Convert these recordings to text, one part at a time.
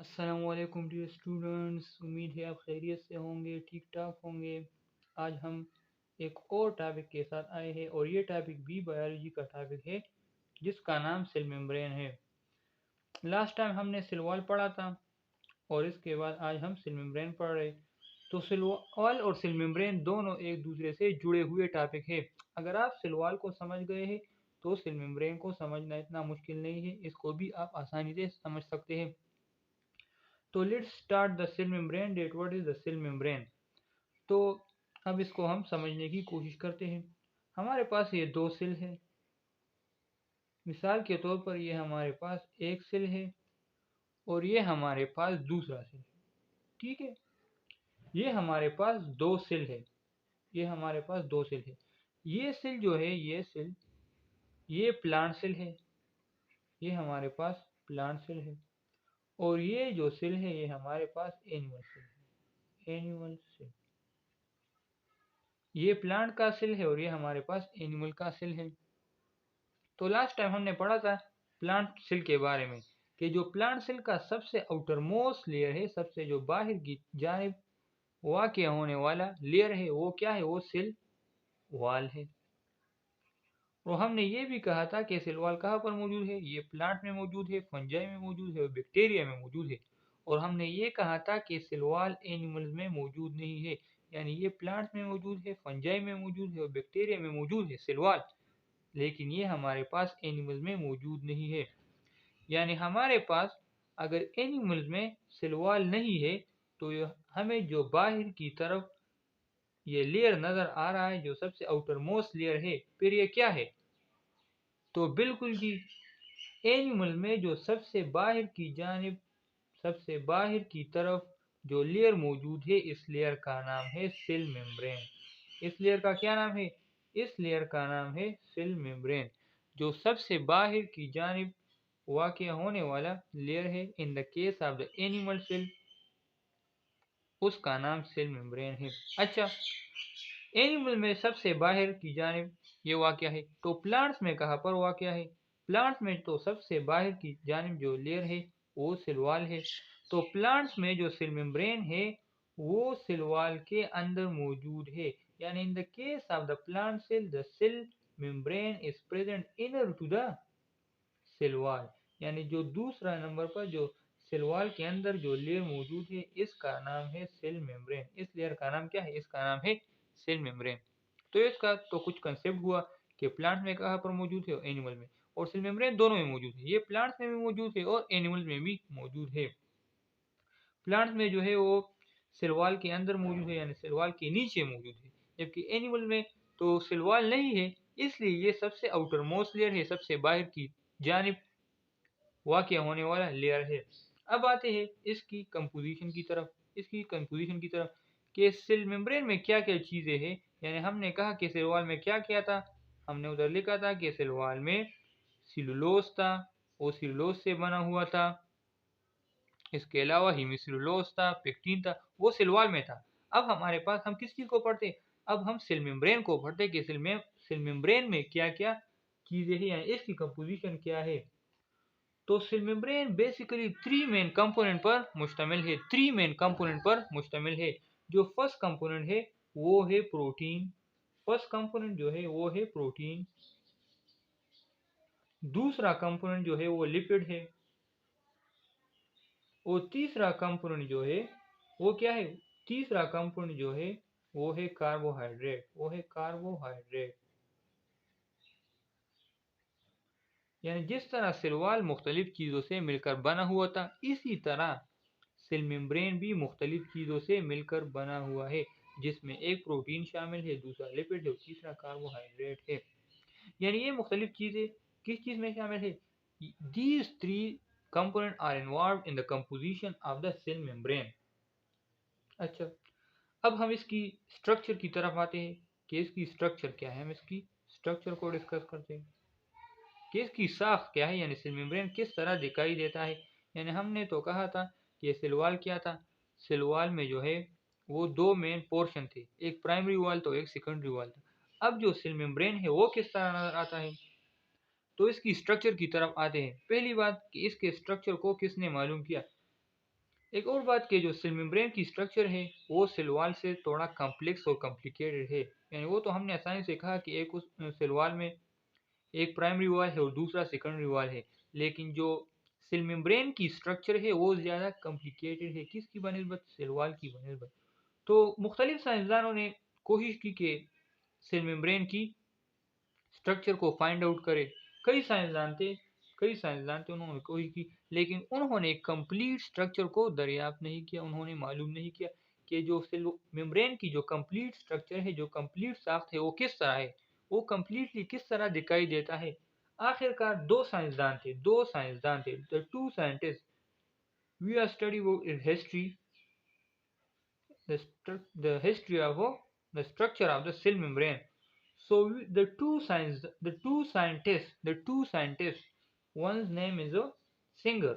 अस्सलामुअलैकुम dear students, उम्मीद है आप खैरियत से होंगे, ठीक ठाक होंगे। आज हम एक और टॉपिक के साथ आए हैं और ये टॉपिक भी बायोलॉजी का टॉपिक है जिसका नाम सेल मेम्ब्रेन है। लास्ट टाइम हमने सेल वॉल पढ़ा था और इसके बाद आज हम सेल मेम्ब्रेन पढ़ रहे। तो सेल वॉल और सेल मेम्ब्रेन दोनों एक दूसरे से जुड़े हुए टॉपिक है। अगर आप सेल वॉल को समझ गए हैं तो सेल मेम्ब्रेन को समझना इतना मुश्किल नहीं है, इसको भी आप आसानी से समझ सकते हैं। तो let's start the cell membrane that what is the cell membrane. तो अब इसको हम समझने की कोशिश करते हैं। हमारे पास ये दो सेल है। मिसाल के तौर पर ये हमारे पास एक सेल है और ये हमारे पास दूसरा सेल है। ठीक है, ये हमारे पास दो सेल है। ये हमारे पास दो सेल है। ये सेल जो है, ये सेल, ये प्लांट सेल है। ये हमारे पास प्लांट सेल है और ये जो सेल है ये हमारे पास एनिमल सेल है। एनिमल सेल, ये प्लांट का सेल है और ये हमारे पास एनिमल का सेल है। तो लास्ट टाइम हमने पढ़ा था प्लांट सेल के बारे में कि जो प्लांट सेल का सबसे आउटर मोस्ट लेयर है, सबसे जो बाहर की जानिब वाक़या होने वाला लेयर है, वो क्या है? वो सेल वॉल है। और हमने ये भी कहा था कि सेल वॉल कहाँ पर मौजूद है? ये प्लांट में मौजूद है, फंजाई में मौजूद है और बैक्टीरिया में मौजूद है। और हमने ये कहा था कि सेल वॉल एनिमल्स में मौजूद नहीं है, यानी ये प्लांट में मौजूद है, फंजाई में मौजूद है और बैक्टीरिया में मौजूद है सेल वॉल, लेकिन ये हमारे पास एनिमल्स में मौजूद नहीं है। यानी हमारे पास अगर एनिमल्स में सेल वॉल नहीं है तो हमें जो बाहर की तरफ ये लेयर नज़र आ रहा है, जो सबसे आउटर मोस्ट लेयर है, फिर ये क्या है? तो बिल्कुल जी, एनिमल में जो सबसे बाहर की जानिब, सबसे बाहर की तरफ जो लेयर मौजूद है, इस लेयर का नाम है सेल मेम्ब्रेन। इस लेयर का क्या नाम है? इस लेयर का नाम है सेल मेम्ब्रेन। जो सबसे बाहर की जानिब वाक़या होने वाला लेयर है in the case of the animal cell, उसका नाम सेल मेम्ब्रेन है। अच्छा, एनिमल में सबसे बाहर की जानिब ये वाक़या है, तो प्लांट्स में कहाँ पर वाक़या है? प्लांट्स में तो सबसे बाहर की जानिब जो लेयर है वो सेल वॉल है। तो प्लांट्स में जो सेल मेम्ब्रेन है वो सेल वॉल के अंदर मौजूद है। यानी in the case of the plant cell, the cell membrane is present inner to the cell wall. यानी जो दूसरा नंबर पर जो सेल वॉल के अंदर जो लेयर मौजूद है, इसका नाम है सेल मेम्ब्रेन। इस लेयर का नाम क्या है? इसका नाम है सेल मेम्ब्रेन। तो इसका तो कुछ कंसेप्ट हुआ कि प्लांट में कहाँ पर मौजूद है और एनिमल में, और सेल मेम्ब्रेन दोनों में मौजूद है। ये प्लांट्स में भी मौजूद है और एनिमल में भी मौजूद है। प्लांट्स में जो है वो सेल वॉल के अंदर मौजूद है, यानी सेल वॉल के नीचे मौजूद है, जबकि एनिमल में तो सेल वॉल नहीं है, इसलिए ये सबसे आउटर मोस्ट लेयर है, सबसे बाहर की जानिब वाक़या होने वाला लेयर है। अब आते हैं इसकी कंपोजिशन की तरफ। कि सेल मेम्ब्रेन में क्या-क्या चीज़ें हैं। यानी हमने कहा कि सेल वॉल में क्या-क्या था। हमने उधर लिखा था कि सेल वॉल में सेलुलोज था, वो सेलुलोज से बना हुआ था। इसके अलावा हेमिसेलुलोज था, पेक्टिन था, वो सेल वॉल में था। अब हमारे पास हम किस चीज़ को पढ़ते हैं? अब हम सेल मेम्ब्रेन को पढ़ते हैं कि सेल मेम्ब्रेन में क्या-क्या चीज़ें हैं, यानी इसकी कंपोजिशन क्या है। तो cell membrane basically three main component पर मुश्तमिल है। थ्री मेन कंपोनेंट पर मुश्तमिल है। जो फर्स्ट कंपोनेंट है वो है प्रोटीन। फर्स्ट कंपोनेंट जो है वो है प्रोटीन। दूसरा कंपोनेंट जो है वो लिपिड है। और तीसरा कंपोनेंट जो है वो क्या है? तीसरा कंपोनेंट जो है वो है कार्बोहाइड्रेट। वो है कार्बोहाइड्रेट। यानी जिस तरह सेल वॉल मुख्तलिफ चीज़ों से मिलकर बना हुआ था, इसी तरह सेल मेम्ब्रेन भी मुख्तलिफ चीज़ों से मिलकर बना हुआ है, जिसमें एक प्रोटीन शामिल है, दूसरा लिपिड है और तीसरा कार्बोहाइड्रेट है। यानी ये मुख्तलिफ चीज़ें किस चीज़ में शामिल है? These three components are involved in the composition of the cell membrane। अच्छा, अब हम इसकी स्ट्रक्चर की तरफ आते हैं कि इसकी स्ट्रक्चर क्या है। हम इसकी स्ट्रक्चर को डिस्कस करते हैं कि इसकी साख क्या है, यानी सेल मेम्ब्रेन किस तरह दिखाई देता है। यानी हमने तो कहा था कि सेल वॉल क्या था? सेल वॉल में जो है वो दो मेन पोर्शन थे, एक प्राइमरी वॉल तो एक सेकेंडरी वॉल था। अब जो सेल मेम्ब्रेन है वो किस तरह नजर आता है, तो इसकी स्ट्रक्चर की तरफ आते हैं। पहली बात कि इसके स्ट्रक्चर को किसने मालूम किया? एक और बात कि जो सेल मेम्ब्रेन की स्ट्रक्चर है वो सेल वॉल से थोड़ा कॉम्प्लेक्स और कॉम्प्लिकेटेड है। यानी वो तो हमने आसानी से कहा कि एक उस सेल वॉल में एक प्राइमरी वॉल है और दूसरा सेकेंडरी वॉल है, लेकिन जो सेल मेम्ब्रेन की स्ट्रक्चर है वो ज़्यादा कॉम्प्लिकेटेड है। किसकी बनिस्बत? सेल वॉल की बनिस्बत। तो मुख्तलिफ साइंसदानों ने कोशिश की कि सेल मेम्ब्रेन की स्ट्रक्चर को फाइंड आउट करे। कई साइंसदान थे उन्होंने कोशिश की, लेकिन उन्होंने कंप्लीट स्ट्रक्चर को दरियाफ्त नहीं किया। उन्होंने मालूम नहीं किया कि जो सेल मेम्ब्रेन की जो कंप्लीट स्ट्रक्चर है, जो कंप्लीट साख्त है, वो किस तरह है, वो कंप्लीटली किस तरह दिखाई देता है। आखिरकार दो साइंसदान थे the two scientist we are study history the history of the structure of the cell membrane. So the two scientists, one's name is a Singer.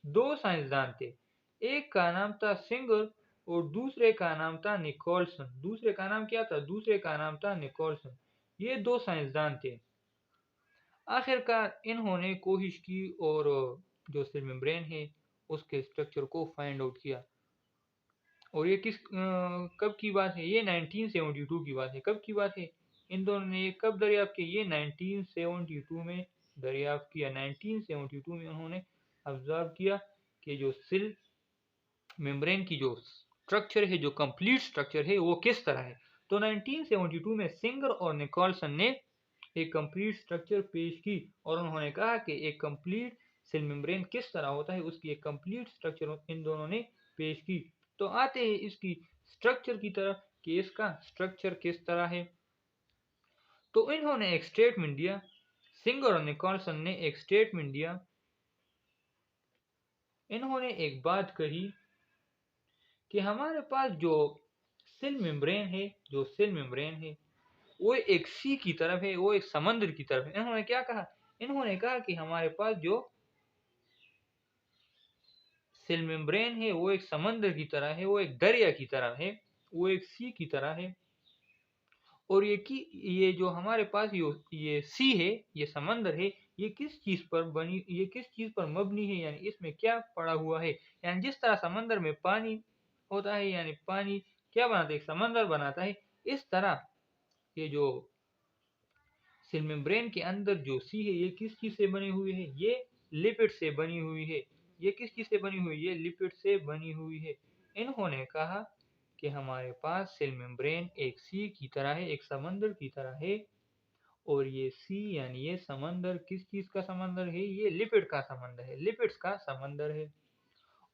दो साइंसदान थे, एक का नाम था सिंगर और दूसरे का नाम था निकोलसन। दूसरे का नाम क्या था? दूसरे का नाम था निकोलसन। ये दो साइंसदान थे। आखिरकार इन्होंने कोशिश की और जो सेल मेम्ब्रेन है उसके स्ट्रक्चर को फाइंड आउट किया। और ये कब की बात है? ये 1972 की बात है। कब की बात है? इन दोनों ने कब दरियाफ्त किया? ये 1972 में दरियाफ्त किया। 1972 में उन्होंने ऑब्जर्व किया कि जो सेल मेम्ब्रेन की जो स्ट्रक्चर है, जो कंप्लीट स्ट्रक्चर है, वो किस तरह है। तो 1972 में सिंगर और निकोलसन ने एक कंप्लीट स्ट्रक्चर पेश की और उन्होंने कहा कि एक कंप्लीट सेल मेम्ब्रेन किस तरह होता है, उसकी एक कंप्लीट स्ट्रक्चर इन दोनों ने पेश की। तो आते हैं इसकी स्ट्रक्चर की तरफ कि इसका स्ट्रक्चर किस तरह है। तो इन्होंने एक स्टेटमेंट दिया, सिंगर और निकोलसन ने एक स्टेटमेंट दिया। इन्होंने एक बात कही कि हमारे पास जो सेल मेम्ब्रेन है, वो एक सी की तरफ है, वो एक समंदर की तरफ है। इन्होंने क्या कहा? इन्होंने कहा कि हमारे पास जो सेल मेम्ब्रेन है वो एक समंदर की तरह है, वो एक दरिया की तरह है, वो एक सी की तरह है। और ये जो हमारे पास ये सी है, ये समंदर है, ये किस चीज पर मबनी है, यानी इसमें क्या पड़ा हुआ है। यानी जिस तरह समंदर में पानी होता है, यानी पानी क्या बनाता है? समंदर बनाता है। इस तरह ये जो सेल मेम्ब्रेन के अंदर जो सी है, ये किस चीज से बनी हुई है? ये लिपिड से बनी हुई है। ये किस चीज से बनी हुई है? ये लिपिड से बनी हुई है। इन्होंने कहा कि हमारे पास सेल मेम्ब्रेन एक सी की तरह है, एक समंदर की तरह है। और ये सी यानी ये समंदर किस चीज का समंदर है? ये लिपिड का समंदर है, लिपिड्स का समंदर है।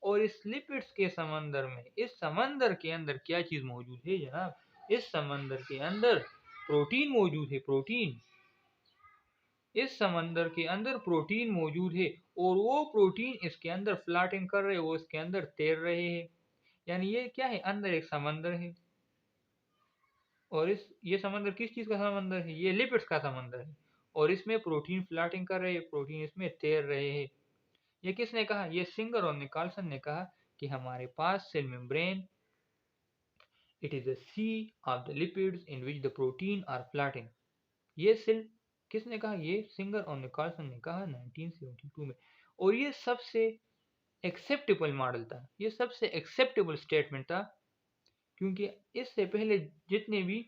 और इस लिपिड्स के समंदर में, इस समंदर के अंदर क्या चीज मौजूद है जनाब? इस समंदर के अंदर प्रोटीन मौजूद है, प्रोटीन। इस समंदर के अंदर प्रोटीन मौजूद है और वो प्रोटीन इसके अंदर फ्लैटिंग कर रहे हैं, वो इसके अंदर तैर रहे हैं। यानी ये क्या है? अंदर एक समंदर है। और ये समंदर किस चीज का समंदर है? ये लिपिड्स का समंदर है। और इसमें प्रोटीन फ्लैटिंग कर रहे हैं, प्रोटीन इसमें तैर रहे हैं। ये किसने कहा? ये सिंगर और निकोलसन ने कहा कि हमारे पास cell membrane, it is a sea of the lipids in which the protein are floating. ये सेल किसने कहा? ये सिंगर और निकोलसन ने कहा 1972 में। और ये सबसे एक्सेप्टेबल मॉडल था, ये सबसे एक्सेप्टेबल स्टेटमेंट था, क्योंकि इससे पहले जितने भी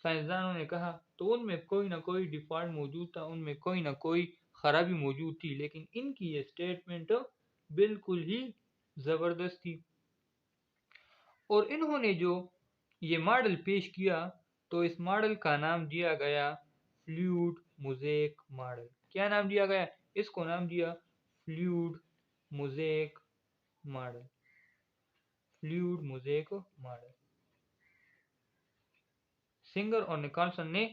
साइंसदानों ने कहा तो उनमें कोई ना कोई डिफॉल्ट मौजूद था, उनमें कोई ना कोई खराबी मौजूद थी। लेकिन इनकी ये स्टेटमेंट बिल्कुल ही जबरदस्त थी। और इन्होंने जो ये मॉडल पेश किया तो इस मॉडल का नाम दिया गया फ्लूइड मोज़ेक मॉडल। क्या नाम दिया गया? इसको नाम दिया fluid mosaic model. Fluid mosaic model. Singer और निकोलसन ने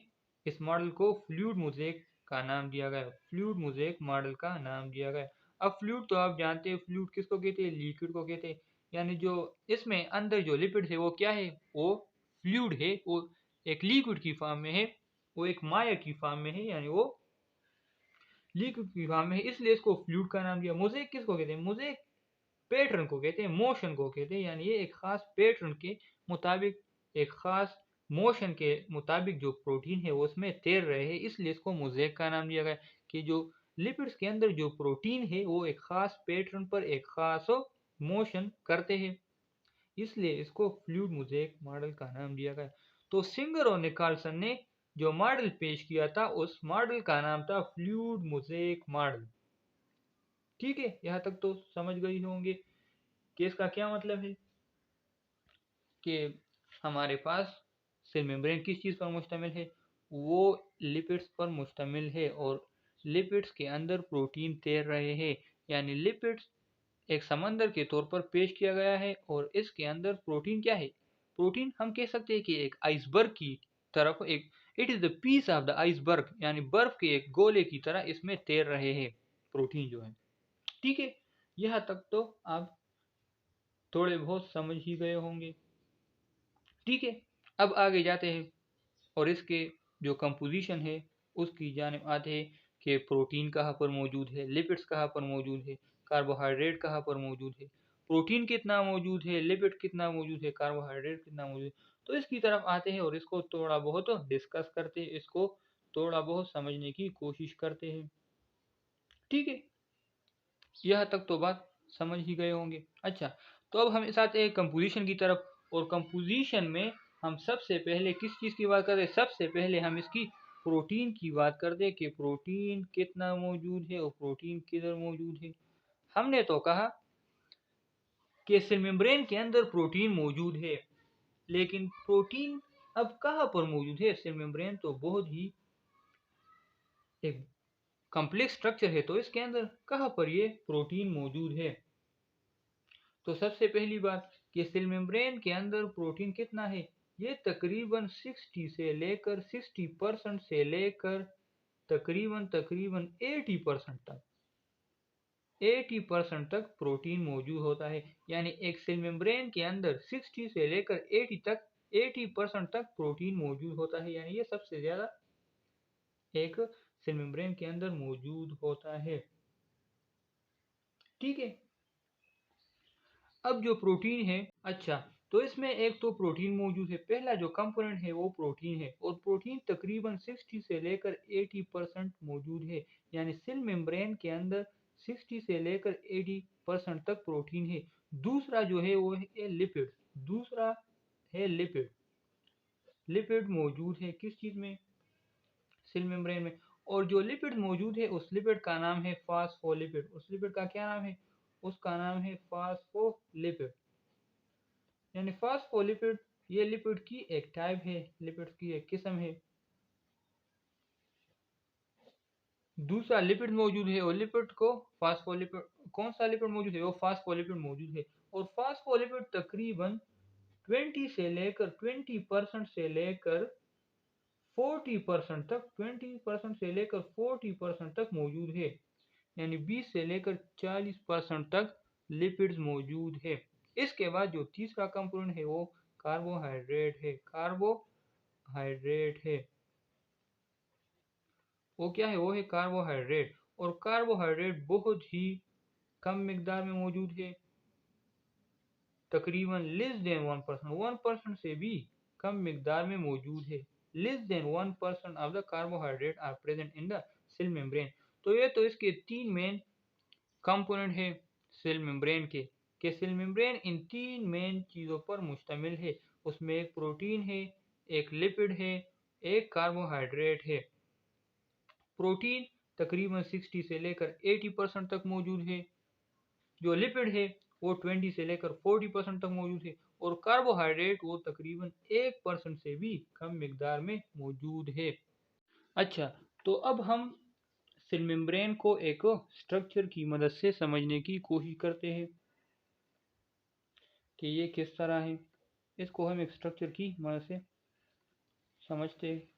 इस मॉडल को फ्लूइड मोज़ेक का नाम दिया गया, फ्लूइड मोज़ेक मॉडल का नाम दिया गया। अब फ्लूइड तो आप जानते हैं, फ्लूइड किसको कहते हैं? लिक्विड को कहते हैं। यानी जो इसमें अंदर जो लिपिड है वो क्या है? वो फ्लूइड है, वो एक लिक्विड की फॉर्म में है, वो एक माया की फॉर्म में है, यानी वो लिक्विड की फॉर्म में है, इसलिए इसको फ्लूइड का नाम दिया। मोज़ेक किसको कहते हैं? मोज़ेक पैटर्न को कहते हैं, मोशन को कहते हैं। यानी ये एक खास पैटर्न के मुताबिक, एक खास मोशन के मुताबिक जो प्रोटीन है वो उसमें तैर रहे हैं, इसलिए इसको मोज़ेक का नाम दिया गया। कि जो लिपिड्स के अंदर जो प्रोटीन है वो एक खास पैटर्न पर, एक खास मोशन करते हैं, इसलिए इसको फ्लूइड मोज़ेक मॉडल का नाम दिया गया। तो सिंगर और निकालसन ने जो मॉडल पेश किया था उस मॉडल का नाम था फ्लूइड मोज़ेक मॉडल। ठीक है, यहाँ तक तो समझ गए होंगे कि इसका क्या मतलब है कि हमारे पास सेल मेम्ब्रेन किस चीज़ पर मुश्तमिल है, वो लिपिड्स पर मुश्तमिल है और लिपिड्स के अंदर प्रोटीन तैर रहे हैं, यानी लिपिड्स एक समंदर के तौर पर पेश किया गया है और इसके अंदर प्रोटीन क्या है, प्रोटीन हम कह सकते हैं कि एक आइसबर्ग की तरफ एक it is the piece of the iceberg, यानी बर्फ के एक गोले की तरह इसमें तैर रहे हैं प्रोटीन जो है। ठीक है, यहाँ तक तो आप थोड़े बहुत समझ ही गए होंगे। ठीक है, अब आगे जाते हैं और इसके जो कंपोजिशन है उसकी जानिब आते हैं कि प्रोटीन कहाँ पर मौजूद है, लिपिड्स कहाँ पर मौजूद है, कार्बोहाइड्रेट कहाँ पर मौजूद है, प्रोटीन कितना मौजूद है, लिपिड कितना मौजूद है, कार्बोहाइड्रेट कितना मौजूद है। तो इसकी तरफ आते हैं और इसको थोड़ा बहुत डिस्कस करते हैं, इसको थोड़ा बहुत समझने की कोशिश करते हैं। ठीक है, यह तक तो बात समझ ही गए होंगे। अच्छा, तो अब हम इस आते हैं कंपोजिशन की तरफ और कंपोजिशन में हम सबसे पहले किस चीज़ की बात करते हैं, सबसे पहले हम इसकी प्रोटीन की बात करते हैं कि प्रोटीन कितना मौजूद है और प्रोटीन किधर मौजूद है। हमने तो कहा कि सेल मेम्ब्रेन के अंदर प्रोटीन मौजूद है, लेकिन प्रोटीन अब कहाँ पर मौजूद है। सेल मेम्ब्रेन तो बहुत ही एक कॉम्प्लेक्स स्ट्रक्चर है, तो इसके अंदर कहाँ पर ये प्रोटीन मौजूद है। तो सबसे पहली बात कि सेल मेम्ब्रेन के अंदर प्रोटीन कितना है, ये तकरीबन 60 से लेकर 60% से लेकर तकरीबन 80% तक 80% तक प्रोटीन मौजूद होता है। यानी एक सेल मेम्ब्रेन के अंदर 60 से लेकर 80% तक प्रोटीन मौजूद होता है, यानी ये सबसे ज़्यादा एक सेल मेम्ब्रेन के अंदर मौजूद होता है। ठीक है, अब जो प्रोटीन है, अच्छा, तो इसमें एक तो प्रोटीन मौजूद है, पहला जो कंपोनेंट है वो प्रोटीन है और प्रोटीन तकरीबन 60 से लेकर 80% मौजूद है, यानी सेल मेम्ब्रेन के अंदर 60 से लेकर 80% तक प्रोटीन है। दूसरा जो है वो है लिपिड, दूसरा है लिपिड। लिपिड मौजूद है किस चीज़ में, सेल मेम्ब्रेन में, और जो लिपिड मौजूद है उस लिपिड का नाम है फास्फोलिपिड। उस लिपिड का क्या नाम है, उसका नाम है फास्फोलिपिड। यानी फास्फोलिपिड ये लिपिड की एक टाइप है, लिपिड की एक किस्म है। दूसरा लिपिड मौजूद है और लिपिड को फास्फोलिपिड, कौन सा लिपिड मौजूद है, वो फास्फोलिपिड मौजूद है। और फास्फोलिपिड तकरीबन 20% से लेकर 40% तक 20% से लेकर 40% तक मौजूद है, यानी 20 से लेकर 40% तक लिपिड्स मौजूद है। इसके बाद जो तीसरा कंपोनेंट है वो कार्बोहाइड्रेट है। कार्बोहाइड्रेट है, वो क्या है, वो है कार्बोहाइड्रेट। और कार्बोहाइड्रेट बहुत ही कम मिकदार में मौजूद है, तकरीबन लेस देन 1% से भी कम मिकदार में मौजूद है। Less than 1% of the carbohydrate are present in the cell membrane. तो ये तो इसके तीन मेन कंपोनेंट है सेल मेम्ब्रेन के सेल मेम्ब्रेन इन तीन मेन चीज़ों पर मुश्तमिल है। उसमें एक प्रोटीन है, एक लिपिड है, एक कार्बोहाइड्रेट है। प्रोटीन तकरीबन 60 से लेकर 80% तक मौजूद है, जो लिपिड है वो 20 से लेकर 40% तक मौजूद है, और कार्बोहाइड्रेट वो तकरीबन 1% से भी कम मिकदार में मौजूद है। अच्छा, तो अब हम सेल मेम्ब्रेन को एक स्ट्रक्चर की मदद से समझने की कोशिश करते हैं कि ये किस तरह है। इसको हम एक स्ट्रक्चर की मदद से समझते हैं।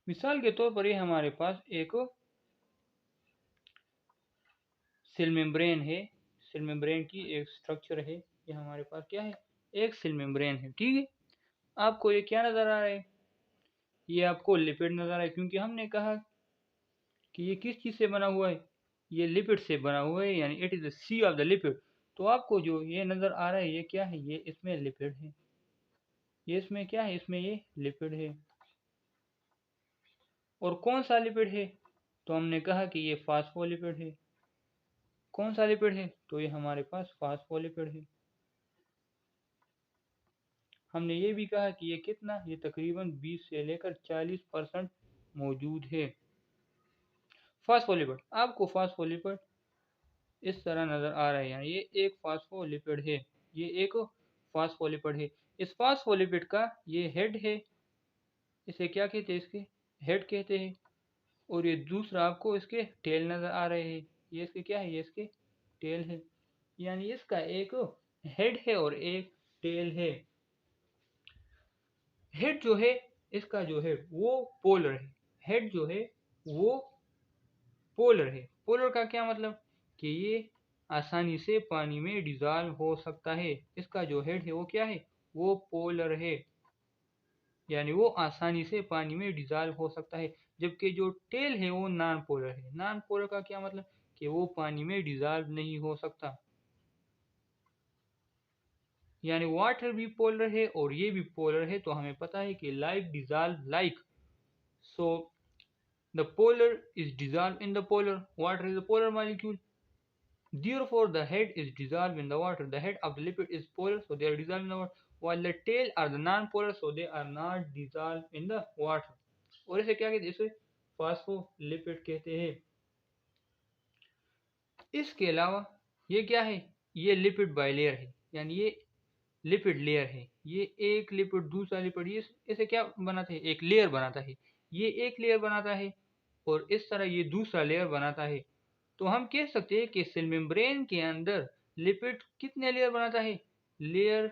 मिसाल के तौर पर ये हमारे पास एक सेल मेम्ब्रेन है। सेल मेम्ब्रेन की एक स्ट्रक्चर है। ये हमारे पास क्या है, एक सेल मेम्ब्रेन है। ठीक है, आपको ये क्या नज़र आ रहा है, ये आपको लिपिड नज़र आ रहा है, क्योंकि हमने कहा कि ये किस चीज़ से बना हुआ है, ये लिपिड से बना हुआ है, यानी it is the sea of the lipid. तो आपको जो ये नज़र आ रहा है ये क्या है, ये इसमें लिपिड है, ये इसमें क्या है, इसमें ये लिपिड है। और कौन सा लिपिड है, तो हमने कहा कि ये फास्फोलिपिड है। कौन सा लिपिड है, तो ये हमारे पास फास्फोलिपिड है। हमने ये भी कहा कि ये कितना, ये तकरीबन 20 से लेकर 40% मौजूद है। फास्फोलिपिड, आपको फास्फोलिपिड इस तरह नज़र आ रहा है, यानी ये एक फास्फोलिपिड है, ये एक फास्फोलिपिड है। इस फास्फोलिपिड का ये हेड है, इसे क्या कहते हैं, इसके हेड कहते हैं। और ये दूसरा आपको इसके टेल नज़र आ रहे हैं, ये इसके क्या है, ये इसके टेल है, यानी इसका एक हेड है और एक टेल है। हेड जो है, इसका जो है वो पोलर है, हेड जो है वो पोलर है। पोलर का क्या मतलब, कि ये आसानी से पानी में डिजॉल्व हो सकता है। इसका जो हेड है वो क्या है, वो पोलर है, यानी वो आसानी से पानी में डिजॉल्व हो सकता है। जबकि जो टेल है वो नॉन पोलर है। नॉन पोलर का क्या मतलब, कि वो पानी में डिजॉल्व नहीं हो सकता। यानी वाटर भी पोलर है और ये भी पोलर है, तो हमें पता है कि like dissolve like, so the polar is dissolved in the polar. Water is a polar molecule. Therefore, the head is dissolved in the water. The head of the lipid is polar, so they are dissolved in the water. While the tail are the non-polar, so they are not dissolved in the water. और इसे क्या कहते हैं, इसे phospholipid कहते हैं। इसके अलावा ये क्या है, ये लिपिड बाइलेयर है, यानी ये लिपिड लेयर है। ये एक लिपिड दूसरा लिपिड, ये इसे क्या बनाता है, एक लेयर बनाता है। ये एक लेयर बनाता है और इस तरह ये दूसरा लेयर बनाता है। तो हम कह सकते हैं कि सेल मेम्ब्रेन के अंदर लिपिड कितने लेयर बनाता है, लेयर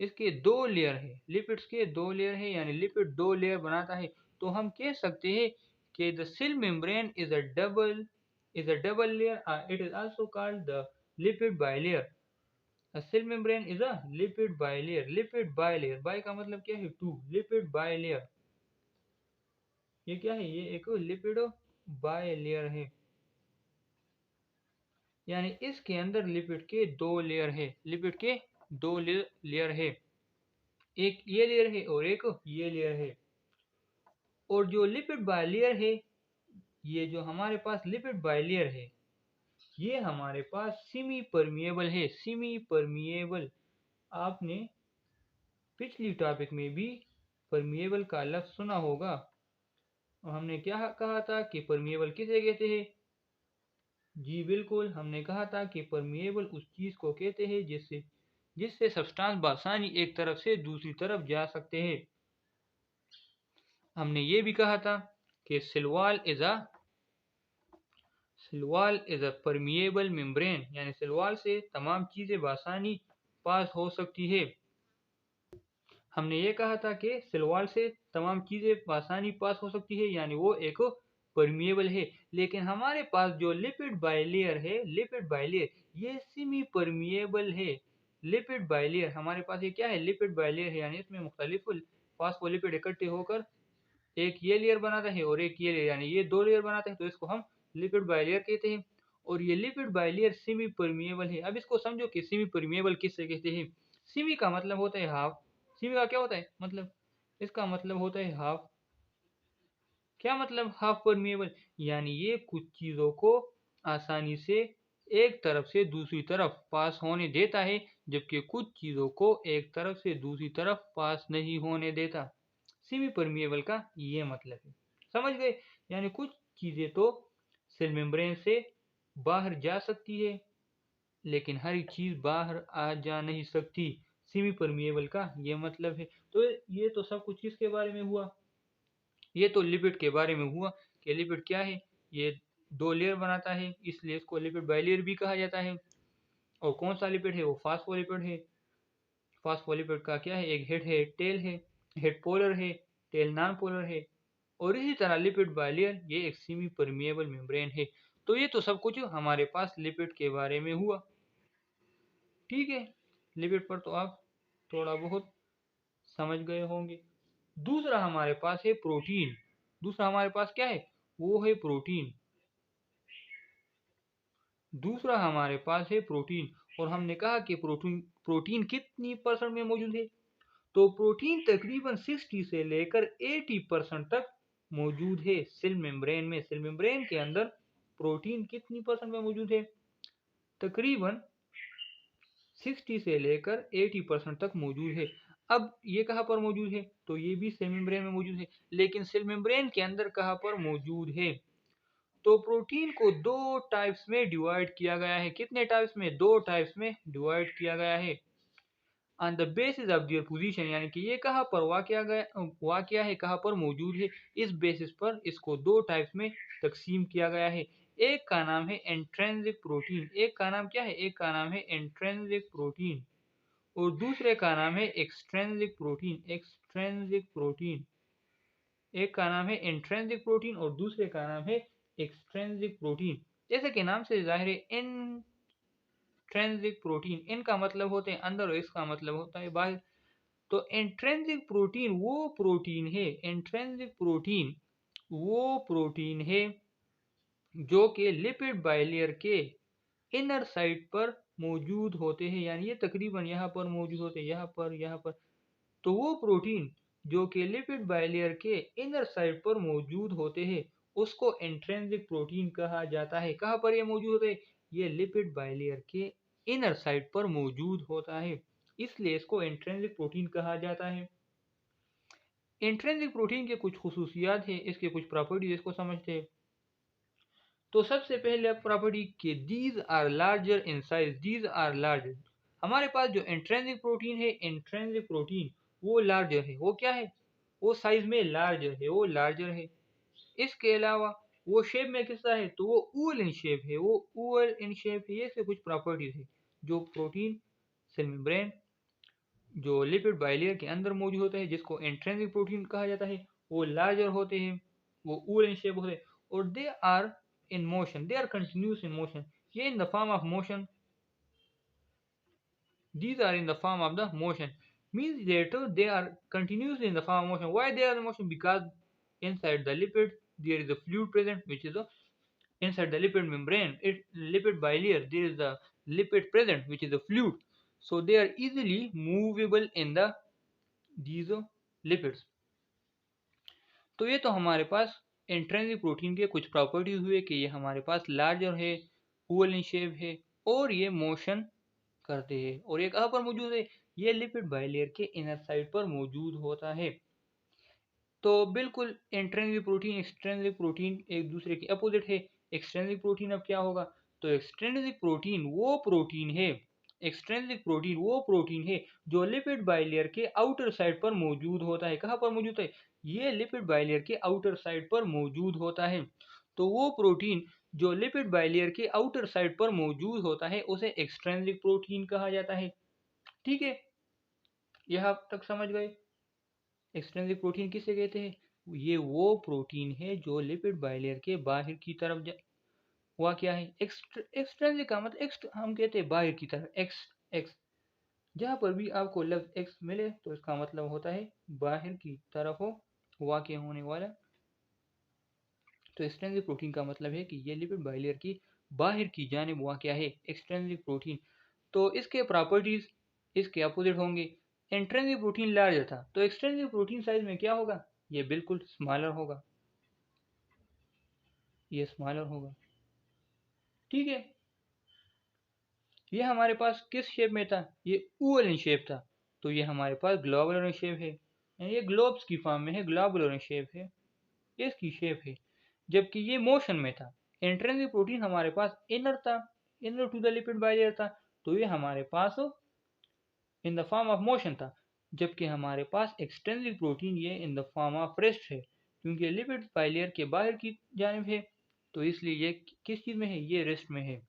इसके दो लेयर है, लिपिड्स के दो लेयर है, यानी लिपिड दो लेयर बनाता है। तो हम कह सकते हैं कि the cell membrane is a double layer, it is also called the lipid bilayer. A cell membrane is a lipid bilayer. Lipid bilayer, bi का मतलब क्या है, टू, lipid bilayer। ये क्या है, ये एक लिपिड बाइलेयर है, यानी इसके अंदर लिपिड के दो लेयर है, लिपिड के दो लेयर है, एक ये लेयर है और एक ये लेयर है। और जो लिपिड बाइलेयर है, ये जो हमारे पास लिपिड बाइलेयर है, ये हमारे पास सेमी परमिएबल है। सेमी परमिएबल, आपने पिछली टॉपिक में भी परमिएबल का लफ्ज सुना होगा। और हमने क्या कहा था कि परमिएबल किसे कहते हैं, जी बिल्कुल, हमने कहा था कि परमिएबल उस चीज को कहते हैं जिससे जिससे सब्सटेंस बासानी एक तरफ से दूसरी तरफ जा सकते हैं। हमने ये भी कहा था कि Silwal is a permeable membrane, यानी सिलवाल से तमाम चीजें बासानी पास हो सकती है। हमने ये कहा था कि सिलवाल से तमाम चीजें आसानी पास हो सकती है, यानी वो एक परमिएबल है। लेकिन हमारे पास जो लिपिड बाइलेयर है, लिपिड बाइलेयर ये सेमी परमिएबल है। लिपिड बाइलेयर हमारे पास ये क्या है, लिपिड बाइलेयर है, यानी इसमें मुख्तलिफ फास्फोलिपिड इकट्ठे होकर एक ये लेयर बनाता है और एक ये लेयर, यानी ये दो लेयर बनाता है, तो इसको हम लिपिड बाइलेयर कहते हैं। और ये लिपिड बाइलेयर सेमी परमिएबल है। अब इसको समझो कि सेमी परमिएबल किससे कहते हैं। सेमी का मतलब होता है हाफ, सेमी का क्या होता है मतलब, इसका मतलब होता है हाफ। क्या मतलब हाफ परमिएबल, यानी ये कुछ चीजों को आसानी से एक तरफ से दूसरी तरफ पास होने देता है, जबकि कुछ चीजों को एक तरफ से दूसरी तरफ पास नहीं होने देता। सेमी परमिएबल का ये मतलब है, समझ गए। यानी कुछ चीजें तो सेल मेम्ब्रेन से बाहर जा सकती है, लेकिन हर एक चीज बाहर आ जा नहीं सकती। सेमी परमिएबल का ये मतलब है। तो ये तो सब कुछ किसके बारे में हुआ, ये तो लिपिड के बारे में हुआ कि लिपिड क्या है, ये दो लेयर बनाता है, इसलिए इसको लिपिड बाइलेयर भी कहा जाता है। और कौन सा लिपिड है, वो फास्फोलिपिड है। फास्फोलिपिड का क्या है, एक हेड है, टेल है। हेड पोलर है, टेल नॉन पोलर है। और इसी तरह लिपिड बाइलेयर ये एक सेमी परमिएबल मेम्ब्रेन है। तो ये तो सब कुछ हमारे पास लिपिड के बारे में हुआ। ठीक है, लिपिड पर तो आप थोड़ा बहुत समझ गए होंगे। दूसरा हमारे पास है प्रोटीन। दूसरा हमारे पास क्या है? वो है प्रोटीन। दूसरा हमारे पास है प्रोटीन। और हमने कहा कि प्रोटीन प्रोटीन कितनी परसेंट में मौजूद है? तो प्रोटीन तकरीबन 60 से लेकर 80% तक मौजूद है सेल मेम्ब्रेन में। सेल मेम्ब्रेन के अंदर प्रोटीन कितनी परसेंट में मौजूद है? तकरीबन 60 से लेकर 80% तक मौजूद है। अब ये कहाँ पर मौजूद है? तो ये भी सेल मेम्ब्रेन में मौजूद है, लेकिन सेल मेम्ब्रेन के अंदर कहाँ पर मौजूद है? तो प्रोटीन को दो टाइप्स में डिवाइड किया गया है। कितने टाइप्स में? दो टाइप्स में डिवाइड किया गया है। On the basis of their position, यानी कि ये कहाँ पर वाक़या है, कहाँ पर मौजूद है, इस बेसिस पर इसको दो टाइप्स में तकसीम किया गया है। एक का नाम है इंट्रिंसिक प्रोटीन। एक का नाम क्या है? एक का नाम है इंट्रिंसिक प्रोटीन और दूसरे का नाम है एक्सट्रिंसिक प्रोटीन। Extrinsic protein. एक का नाम है इंट्रिंसिक प्रोटीन और दूसरे का नाम है एक्सट्रिंसिक प्रोटीन। जैसे कि नाम से जाहिर है, इंट्रिंसिक प्रोटीन, इन का मतलब होते हैं अंदर और इसका मतलब होता है बाहर। तो इंट्रिंसिक प्रोटीन वो प्रोटीन है, इंट्रिंसिक प्रोटीन वो प्रोटीन है जो कि लिपिड बाइलेयर के इनर साइड पर मौजूद होते हैं, यानी ये तकरीबन यहाँ पर मौजूद होते हैं, यहाँ पर। तो वो प्रोटीन जो कि लिपिड बाइलेयर के इनर साइड पर मौजूद होते हैं उसको इंट्रिंसिक प्रोटीन कहा जाता है। कहाँ पर ये मौजूद होते हैं? ये लिपिड बाइलेयर के इनर साइड पर मौजूद होता है, इसलिए इसको इंट्रिंसिक प्रोटीन कहा जाता है। इंट्रिंसिक प्रोटीन के कुछ खुसूसियात हैं, इसके कुछ प्रॉपर्टीज, इसको समझते हैं। तो सबसे पहले प्रॉपर्टी कि these are larger in size. These are larger, हमारे पास जो इंट्रिंसिक प्रोटीन है, इंट्रिंसिक प्रोटीन वो लार्जर है। वो क्या है? वो साइज में लार्जर है, वो लार्जर है। इसके अलावा वो शेप में किसका है? तो वो ऊल इन शेप है, वो ऊल इन शेप है। ये से कुछ प्रॉपर्टीज है जो प्रोटीन सेल मेम्ब्रेन जो लिपिड बाइलेयर के अंदर मौजूद होता है, जिसको इंट्रिंसिक प्रोटीन कहा जाता है, वो लार्जर होते हैं, वो ऊल इन शेप होते हैं और they are in motion, they are continuous in motion. ये in the form of motion, these are in the form of the motion, means that they are continuously in the form of motion. Why they are in motion? Because inside the lipid there is a fluid present, which is inside the lipid membrane, lipid bilayer, there is a lipid present which is a fluid, so they are easily movable in the these lipids. तो ये तो हमारे पास intrinsic protein के कुछ properties हुए कि ये हमारे पास लार्जर है, ओवल इन शेप है और ये मोशन करते हैं। और ये कहाँ पर मौजूद है? ये लिपिड बाइलेयर के इनर साइड पर मौजूद होता है। तो बिल्कुल इंट्रिंसिक प्रोटीन एक्सट्रिंसिक प्रोटीन एक दूसरे के अपोजिट है। एक्सट्रिंसिक प्रोटीन अब क्या होगा? तो एक्सट्रिंसिक प्रोटीन वो प्रोटीन है, एक्सट्रिंसिक प्रोटीन वो प्रोटीन है जो लिपिड बाइलेयर के आउटर साइड पर मौजूद होता है। कहाँ पर मौजूद है? ये लिपिड बाइलेयर के आउटर साइड पर मौजूद होता है। तो वो प्रोटीन जो लिपिड बाइलेयर के आउटर साइड पर मौजूद होता है उसे एक्सट्रिंसिक प्रोटीन कहा जाता है। ठीक है, यह तक समझ गए? एक्सट्रिंसिक प्रोटीन किसे कहते हैं? ये वो प्रोटीन है जो लिपिड बाइलेयर के बाहर की तरफ हुआ क्या है? एक्सट्रिंसिक का मतलब हम कहते हैं बाहर की तरफ, एक्स एक्स। जहाँ पर भी आपको लफ्ज एक्स मिले तो इसका मतलब होता है बाहर की तरफ हो वाक़ होने वाला। तो एक्सट्रिंसिक प्रोटीन का मतलब है कि ये लिपिड बाइलेयर की बाहर की जानिब वाक़या है, एक्सट्रिंसिक प्रोटीन। तो इसके प्रॉपर्टीज इसके अपोजिट होंगे। इंट्रिंसिक प्रोटीन लार्जर था, तो एक्सट्रिंसिक प्रोटीन साइज में क्या होगा? ये बिल्कुल स्मॉलर होगा, ये स्मॉलर होगा। ठीक है, ये हमारे पास किस शेप में था? ये ओवल इन शेप था, तो ये हमारे पास ग्लोबुलर इन शेप है, यानी ये ग्लोब्स की फॉर्म में है, ग्लोबुलर इन शेप है, ये इसकी शेप है। जबकि ये मोशन में था। इंट्रिंसिक प्रोटीन हमारे पास इनर था, inner to the lipid bilayer था, तो ये हमारे पास in the form of motion था। जबकि हमारे पास एक्सट्रिंसिक प्रोटीन ये in the form of rest है, क्योंकि लिपिड बाइलेयर के बाहर की जानिब है, तो इसलिए ये किस चीज़ में है? ये रेस्ट में है,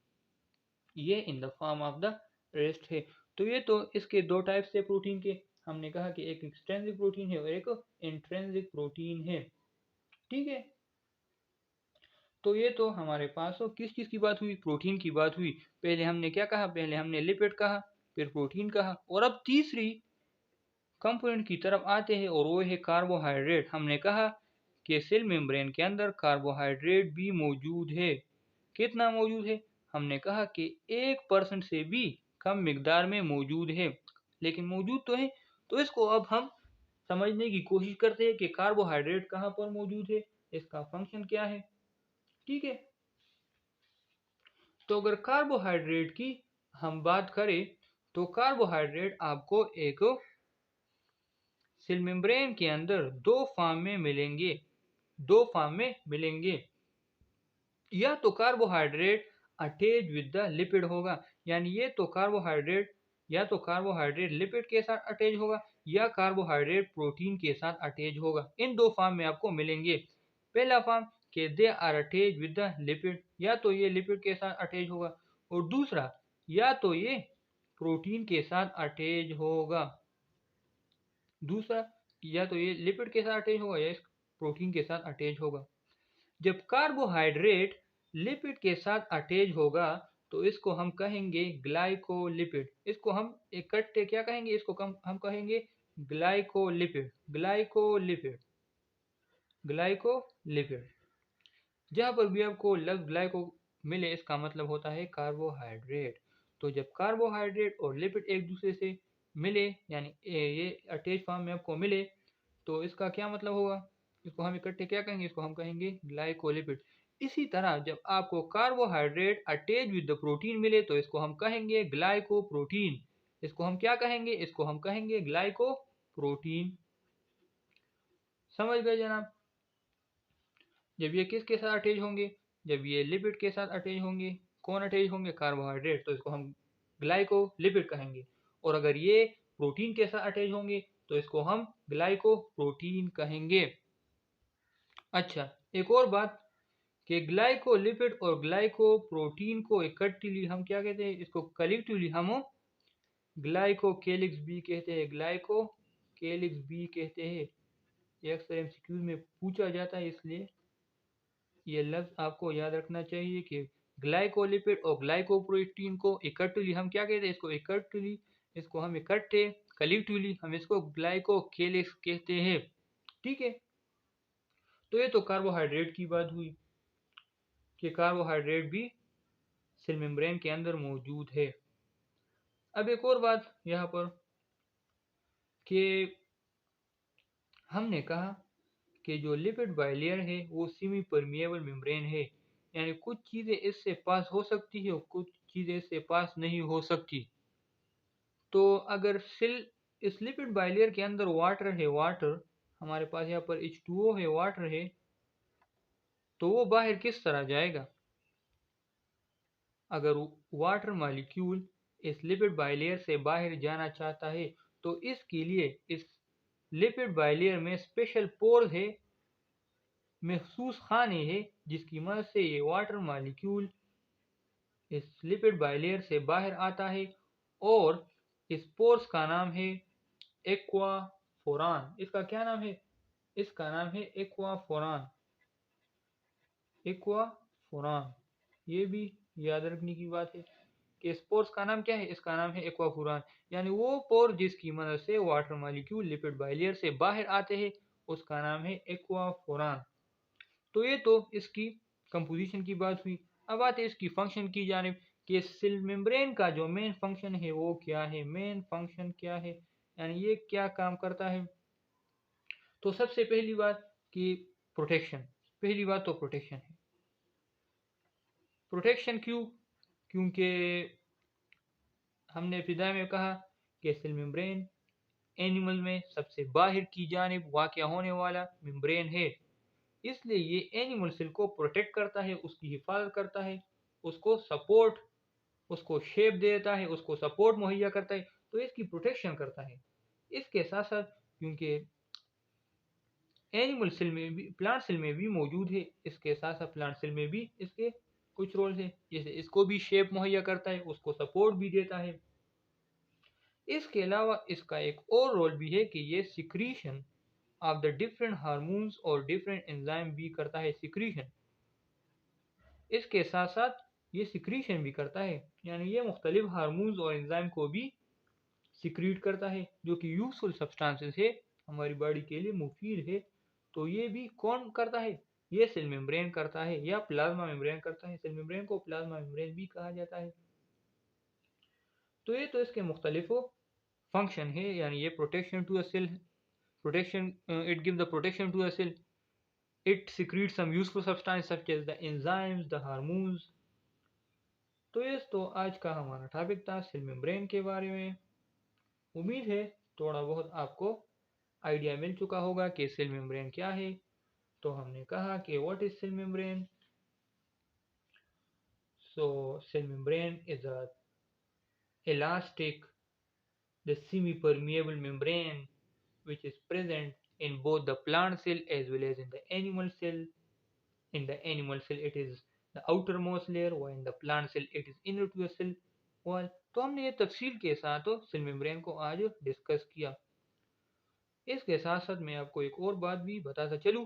ये in the form of the rest है। तो ये तो इसके दो टाइप्स थे प्रोटीन के। हमने कहा कि एक एक्सट्रिंसिक प्रोटीन है और एक इंट्रिंसिक प्रोटीन है। ठीक है, तो ये तो हमारे पास किस चीज़ की बात हुई? प्रोटीन की बात हुई। पहले हमने क्या कहा? पहले हमने लिपिड कहा, फिर प्रोटीन कहा। और अब तीसरी कंपोनेंट की तरफ आते हैं और वो है कार्बोहाइड्रेट। हमने कहा कि सेल मेम्ब्रेन के अंदर कार्बोहाइड्रेट भी मौजूद है। कितना मौजूद है? हमने कहा कि 1% से भी कम मिकदार में मौजूद है, लेकिन मौजूद तो है। तो इसको अब हम समझने की कोशिश करते हैं कि कार्बोहाइड्रेट कहाँ पर मौजूद है, इसका फंक्शन क्या है। ठीक है, तो अगर कार्बोहाइड्रेट की हम बात करें तो कार्बोहाइड्रेट आपको एक सेल मेम्ब्रेन के अंदर दो फॉर्म में मिलेंगे। या तो carbohydrate attach with the lipid होगा, यानी या तो कार्बोहाइड्रेट लिपिड के साथ अटैच होगा या कार्बोहाइड्रेट प्रोटीन के साथ अटैच होगा। इन दो फॉर्म में आपको मिलेंगे। पहला फॉर्म के they are attach with the lipid, या तो ये लिपिड के साथ अटैच होगा, और दूसरा या तो ये प्रोटीन के साथ अटैच होगा। दूसरा या तो ये लिपिड के साथ अटैच होगा या इस प्रोटीन के साथ अटैच होगा। जब कार्बोहाइड्रेट लिपिड के साथ अटैच होगा तो इसको हम कहेंगे ग्लाइकोलिपिड। इसको हम इकट्ठे क्या कहेंगे? इसको हम कहेंगे ग्लाइकोलिपिड। जहां पर भी आपको लफ्ज ग्लाइको मिले इसका मतलब होता है कार्बोहाइड्रेट। तो जब कार्बोहाइड्रेट और लिपिड एक दूसरे से मिले, यानी ये अटैच फॉर्म में आपको मिले, तो इसका क्या मतलब होगा? इसको हम इकट्ठे क्या कहेंगे? इसको हम कहेंगे ग्लाइकोलिपिड। इसी तरह जब आपको carbohydrate attach with the protein मिले तो इसको हम कहेंगे ग्लाइकोप्रोटीन। इसको हम क्या कहेंगे? इसको हम कहेंगे ग्लाइकोप्रोटीन। समझ गए जनाब? जब ये किसके साथ अटैच होंगे? जब ये लिपिड के साथ अटैच होंगे। कौन अटैच होंगे? कार्बोहाइड्रेट, तो इसको हम ग्लाइकोलिपिड कहेंगे। और अगर ये प्रोटीन के साथ अटैच होंगे तो इसको हम ग्लाइकोप्रोटीन कहेंगे। अच्छा, एक और बात कि ग्लाइकोलिपिड और ग्लाइकोप्रोटीन को इकट्ठे हम क्या कहते हैं? इसको कलेक्टिवली हम ग्लाइकोकेलिक्स भी कहते हैं। ग्लाइकोकेलिक्स भी कहते हैं। ये अक्सर एमसीक्यू में पूछा जाता है, इसलिए ये लफ्ज आपको याद रखना चाहिए कि ग्लाइकोलिपिड और ग्लाइकोप्रोटीन को इकट्ठे हम क्या कहते हैं? इसको हम इकट्ठे कलेक्टिवली हम इसको ग्लाइकोकेलिक्स कहते हैं। ठीक है, तो ये तो कार्बोहाइड्रेट की बात हुई कि कार्बोहाइड्रेट भी सेल मेम्ब्रेन के अंदर मौजूद है। अब एक और बात यहाँ पर कि हमने कहा कि जो लिपिड बाइलेयर है वो सेमी परमिएबल मेम्ब्रेन है, यानी कुछ चीज़ें इससे पास हो सकती है और कुछ चीज़ें इससे पास नहीं हो सकती। तो अगर इस लिपिड बाइलेयर के अंदर वाटर हमारे पास यहाँ पर H2O है, वाटर है, तो वो बाहर किस तरह जाएगा? अगर वाटर मॉलिक्यूल इस लिपिड बाइलेयर से बाहर जाना चाहता है तो इसके लिए इस लिपिड बाइलेयर में स्पेशल पोर्स है, महसूस खाने हैं, जिसकी मदद से ये वाटर मॉलिक्यूल इस लिपिड बाइलेयर से बाहर आता है। और इस पोर्स का नाम है एक्वाफोरान। इसका क्या नाम है? इसका नाम है एक्वाफोरान। एक्वाफोरान, ये भी याद रखने की बात है कि स्पोर्स का नाम क्या है? इसका नाम है एक्वाफोरान, यानी वो पोर जिसकी मदद से वाटर मॉलिक्यूल लिपिड बाइलेयर से बाहर आते हैं उसका नाम है एक्वाफोरान। तो ये तो इसकी कंपोजिशन की बात हुई। अब आते हैं इसकी फंक्शन की जानिब कि सेल मेम्ब्रेन का जो मेन फंक्शन है वो क्या है? मेन फंक्शन क्या है, यानी ये क्या काम करता है? तो सबसे पहली बात कि प्रोटेक्शन। पहली बात तो प्रोटेक्शन है। प्रोटेक्शन क्यों? क्योंकि हमने इब्तिदा में कहा कि सेल मेम्ब्रेन एनिमल में सबसे बाहर की जानिब वाक़या होने वाला मेम्ब्रेन है, इसलिए ये एनिमल सेल को प्रोटेक्ट करता है, उसकी हिफाजत करता है, उसको शेप देता है, उसको सपोर्ट मुहैया करता है, तो इसकी प्रोटेक्शन करता है। इसके साथ साथ क्योंकि एनिमल सेल में भी, प्लांट सेल में भी मौजूद है, इसके साथ साथ प्लांट सेल में भी इसके कुछ रोल है, जैसे इसको भी शेप मुहैया करता है, उसको सपोर्ट भी देता है। इसके अलावा इसका एक और रोल भी है कि ये secretion of the different hormones और डिफरेंट एंजाइम भी करता है, सिक्रीशन। इसके साथ साथ ये सिक्रीशन भी करता है, यानी ये मुख्तलिफ हार्मोन्स और एंजाइम को भी सिक्रीट करता है, जो कि यूजफुल सब्सटेंसेस है, हमारी बॉडी के लिए मुफीद है। तो ये भी कौन करता है? ये सेल मेम्ब्रेन करता है या प्लाज्मा मेम्ब्रेन करता है। सेल मेम्ब्रेन को प्लाज्मा मेम्ब्रेन भी कहा जाता है। तो ये तो इसके मुख्तलिफ फंक्शन है, यानी ये protection to a cell, protection it gives the protection to a cell. It secretes some useful substance such as the enzymes, the hormones. तो ये तो आज का हमारा टॉपिक था सेल मेम्ब्रेन के बारे में। उम्मीद है थोड़ा बहुत आपको आइडिया मिल चुका होगा कि सेल मेम्ब्रेन क्या है। तो हमने कहा कि what is cell membrane. So cell membrane is a elastic, the semi-permeable membrane which is present in both the plant cell as well as in the animal cell. In the animal cell it is the outermost layer, while in the plant cell it is inner to the cell wall. तो हमने ये तफसील के साथ cell membrane को आज discuss किया। इसके साथ साथ मैं आपको एक और बात भी बताता चलूँ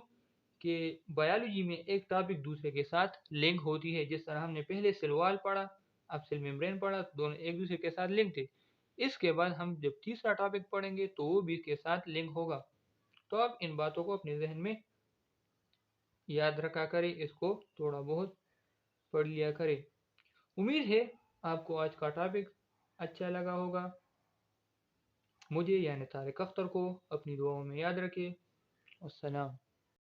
कि बायोलॉजी में एक टॉपिक दूसरे के साथ लिंक होती है। जिस तरह हमने पहले सेल वॉल पढ़ा, अब सेल मेम्ब्रेन पढ़ा, दोनों एक दूसरे के साथ लिंक थे। इसके बाद हम जब तीसरा टॉपिक पढ़ेंगे तो वो भी इसके साथ लिंक होगा। तो आप इन बातों को अपने जहन में याद रखा करें, इसको थोड़ा बहुत पढ़ लिया करें। उम्मीद है आपको आज का टॉपिक अच्छा लगा होगा। मुझे यानी तारिक अख्तर को अपनी दुआओं में याद रखें। अस्सलाम।